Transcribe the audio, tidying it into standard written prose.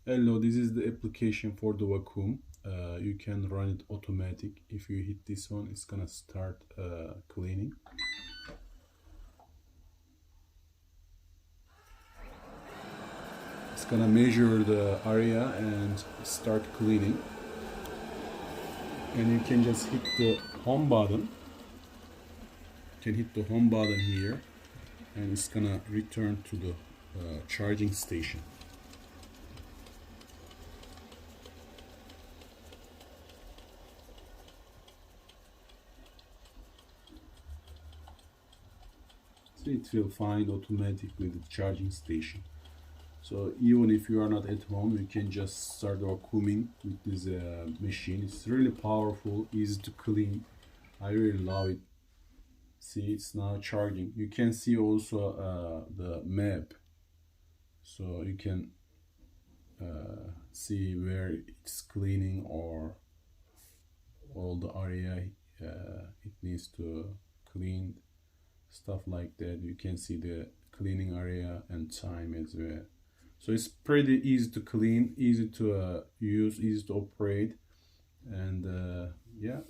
Hello, this is the application for the vacuum. You can run it automatic. If you hit this one, it's gonna start cleaning. It's gonna measure the area and start cleaning. And you can just hit the home button. You can hit the home button here, and it's gonna return to the charging station. So it will find automatically the charging station. So even if you are not at home, you can just start vacuuming with this machine. It's really powerful, easy to clean. I really love it. See, it's now charging. You can see also the map, so you can see where it's cleaning or all the area it needs to clean, stuff like that. You can see the cleaning area and time as well. So it's pretty easy to clean, easy to use, easy to operate, and yeah.